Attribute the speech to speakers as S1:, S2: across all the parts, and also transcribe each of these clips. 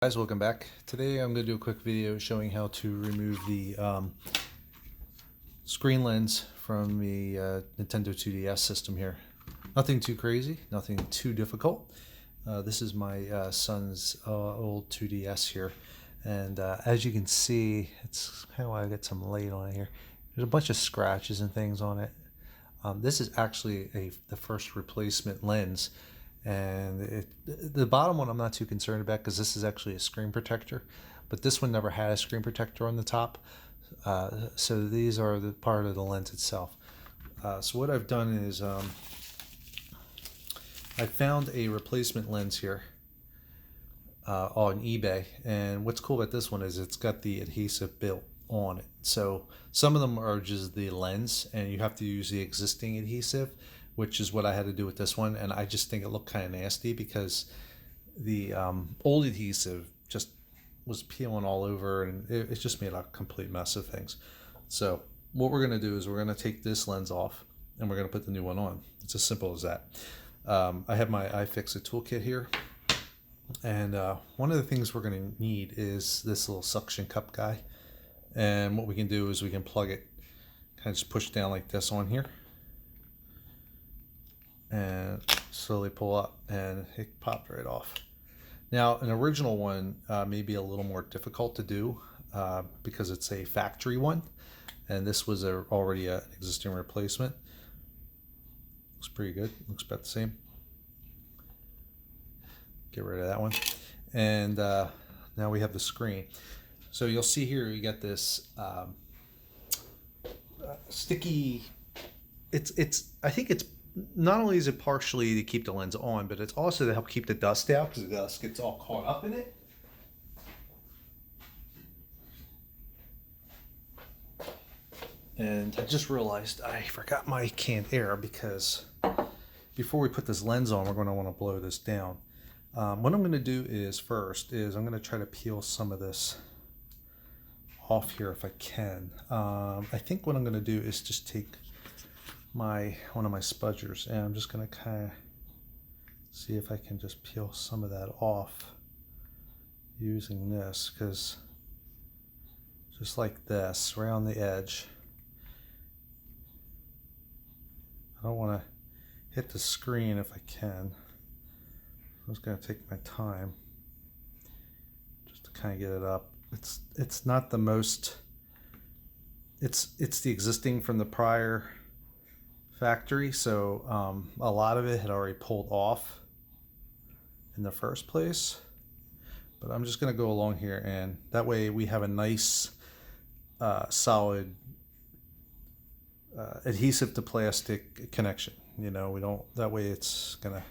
S1: Guys, welcome back. Today I'm going to do a quick video showing how to remove the screen lens from the Nintendo 2DS system here. Nothing too crazy, nothing too difficult. This is my son's old 2DS here, and as you can see, it's kind of why I got some light on it here. There's a bunch of scratches and things on it. This is actually the first replacement lens. And the bottom one I'm not too concerned about because this is actually a screen protector, but this one never had a screen protector on the top. So these are the part of the lens itself. So what I've done is I found a replacement lens here on eBay, and what's cool about this one is it's got the adhesive built on it. So some of them are just the lens and you have to use the existing adhesive, which is what I had to do with this one. And I just think it looked kind of nasty because the old adhesive just was peeling all over, and it just made a complete mess of things. So what we're going to do is we're going to take this lens off and we're going to put the new one on. It's as simple as that. I have my iFixit toolkit here, and one of the things we're going to need is this little suction cup guy. And what we can do is we can plug it, kind of just push down like this on here, and slowly pull up, and it popped right off. Now, an original one may be a little more difficult to do because it's a factory one, and this was already an existing replacement. Looks pretty good. Looks about the same. Get rid of that one. And now we have the screen. So you'll see here you got this sticky. I think it's not only is it partially to keep the lens on, but it's also to help keep the dust out because the dust gets all caught up in it. And I just realized I forgot my canned air, because before we put this lens on, we're going to want to blow this down. What I'm going to do is first I'm going to try to peel some of this off here if I can. I think what I'm going to do is just take one of my spudgers, and I'm just going to kind of see if I can just peel some of that off using this, because just like this, right on the edge. I don't want to hit the screen if I can. I'm just going to take my time just to kind of get it up. It's not the most, it's the existing from the prior factory, so a lot of it had already pulled off in the first place. But I'm just going to go along here, and that way we have a nice solid adhesive to plastic connection. You know, we don't, that way it's going to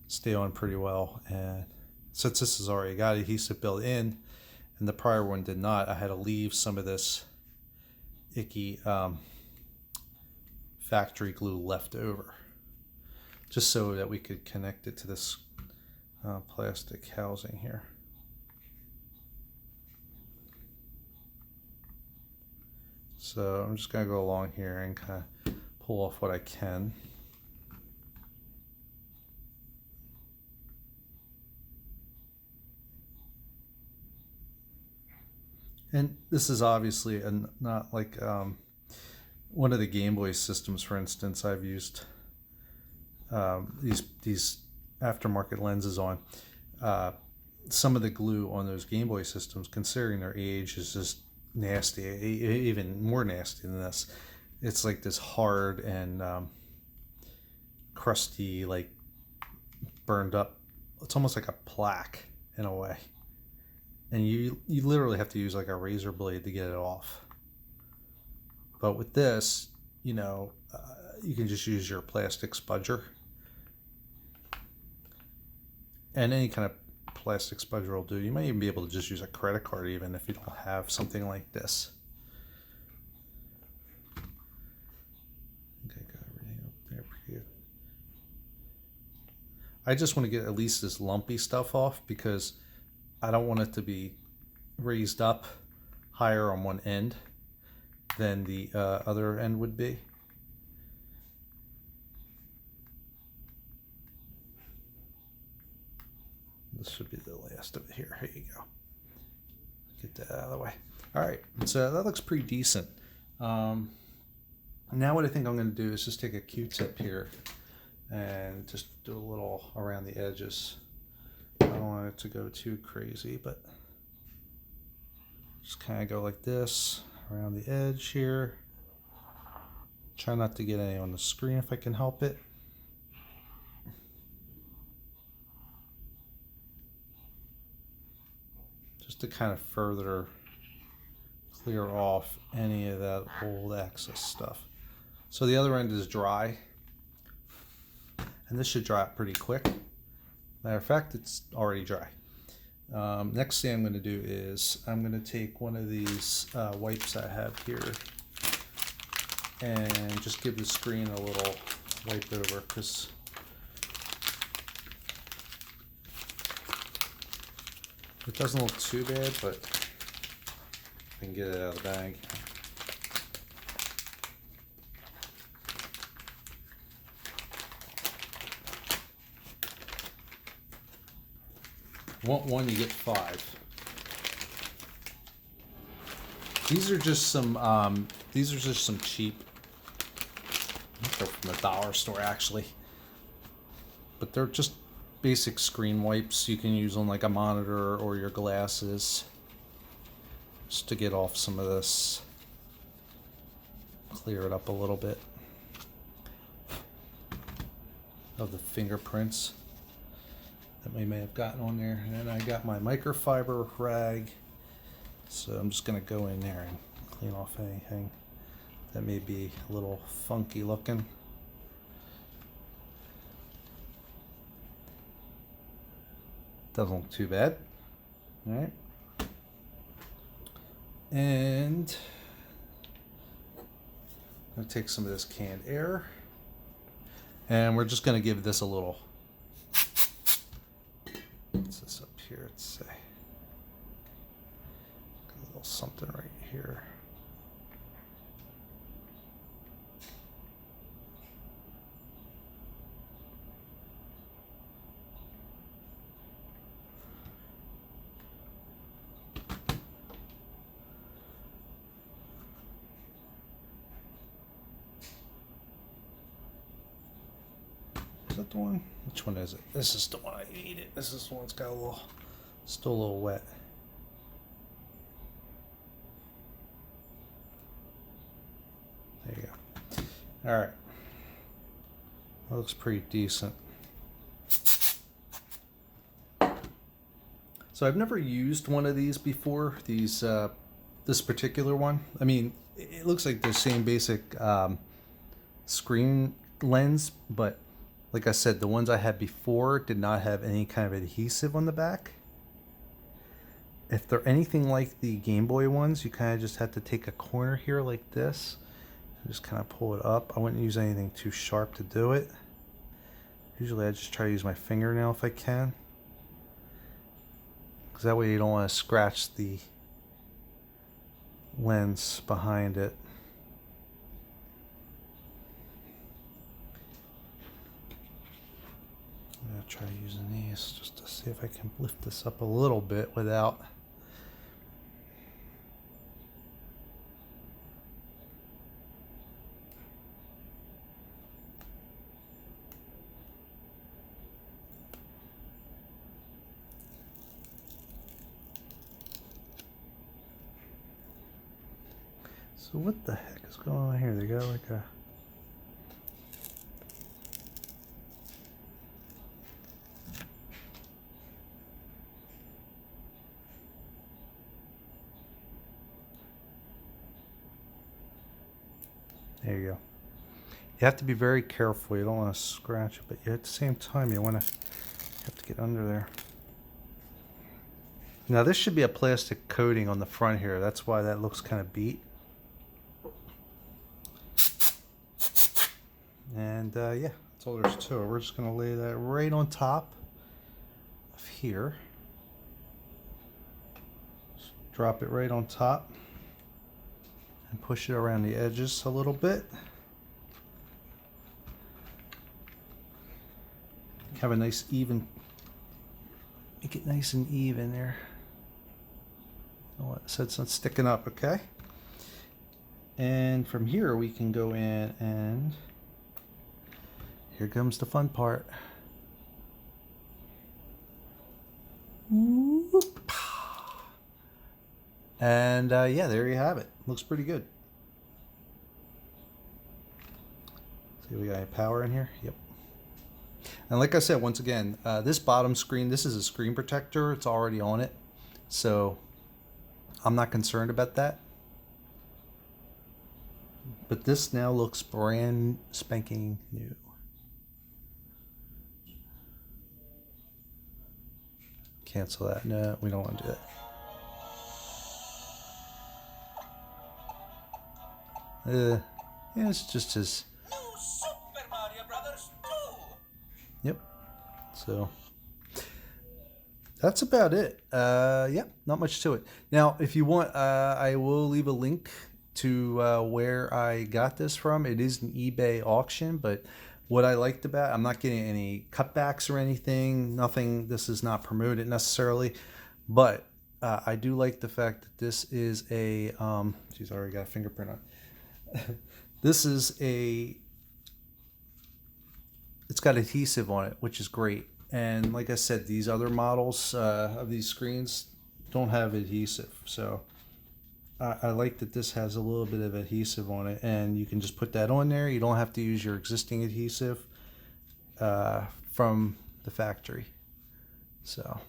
S1: stay on pretty well. And since this has already got adhesive built in and the prior one did not, I had to leave some of this icky factory glue left over, just so that we could connect it to this plastic housing here. So I'm just going to go along here and kind of pull off what I can. And this is obviously not like one of the Game Boy systems, for instance. I've used these aftermarket lenses on. Some of the glue on those Game Boy systems, considering their age, is just nasty, even more nasty than this. It's like this hard and crusty, like burned up. It's almost like a plaque in a way. And you literally have to use like a razor blade to get it off. But with this, you know, you can just use your plastic spudger. And any kind of plastic spudger will do. You might even be able to just use a credit card even if you don't have something like this. Okay, got everything up there pretty good. I just want to get at least this lumpy stuff off because I don't want it to be raised up higher on one end than the other end would be. This should be the last of it here. Here you go. Get that out of the way. All right, so that looks pretty decent. Now what I think I'm going to do is just take a Q-tip here and just do a little around the edges. I don't want it to go too crazy, but just kind of go like this around the edge here. Try not to get any on the screen if I can help it. Just to kind of further clear off any of that old excess stuff. So the other end is dry, and this should dry up pretty quick. Matter of fact, it's already dry. Next thing I'm going to do is I'm going to take one of these wipes I have here and just give the screen a little wipe over, because it doesn't look too bad, but I can get it out of the bag. Want one, you get 5. These are just some cheap. They're from the dollar store actually, but they're just basic screen wipes you can use on like a monitor or your glasses, just to get off some of this, clear it up a little bit of the fingerprints that we may have gotten on there. And then I got my microfiber rag, so I'm just going to go in there and clean off anything that may be a little funky looking. Doesn't look too bad. All right. And I'm going to take some of this canned air, and we're just going to give this a little, what's this up here, let's say, a little something right here. Is that the one? Which one is it? This is the one I ate it. This is the one that's got a little, still a little wet. There you go. All right. That looks pretty decent. So I've never used one of these before. These, this particular one. I mean, it looks like the same basic screen lens, but like I said, the ones I had before did not have any kind of adhesive on the back. If they're anything like the Game Boy ones, you kind of just have to take a corner here like this and just kind of pull it up. I wouldn't use anything too sharp to do it. Usually I just try to use my fingernail if I can, because that way you don't want to scratch the lens behind it. I'm going to try using these just to see if I can lift this up a little bit without So what the heck is going on here? They got like a... There you go. You have to be very careful. You don't want to scratch it, but at the same time, you want to have to get under there. Now this should be a plastic coating on the front here. That's why that looks kind of beat. And yeah, that's all there's to it. We're just going to lay that right on top of here. Just drop it right on top and push it around the edges a little bit. Have a nice even Make it nice and even there. So it's not sticking up, okay? And from here we can go in and here comes the fun part. Whoop. And yeah, there you have it. Looks pretty good. See, we got any power in here? Yep. And like I said, once again, this bottom screen, this is a screen protector. It's already on it. So I'm not concerned about that. But this now looks brand spanking new. Cancel that. No, we don't want to do that. Yeah, it's just his.
S2: New Super Mario Brothers 2.
S1: Yep. So that's about it. Yeah, not much to it. Now, if you want, I will leave a link to where I got this from. It is an eBay auction, but what I liked about, I'm not getting any cutbacks or anything. Nothing. This is not promoted necessarily, but I do like the fact that this is a. She's already got a fingerprint on. This is a. It's got adhesive on it, which is great. And like I said, these other models of these screens don't have adhesive. So I like that this has a little bit of adhesive on it, and you can just put that on there. You don't have to use your existing adhesive from the factory. So,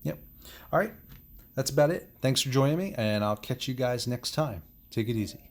S1: yep. All right. That's about it. Thanks for joining me, and I'll catch you guys next time. Take it easy.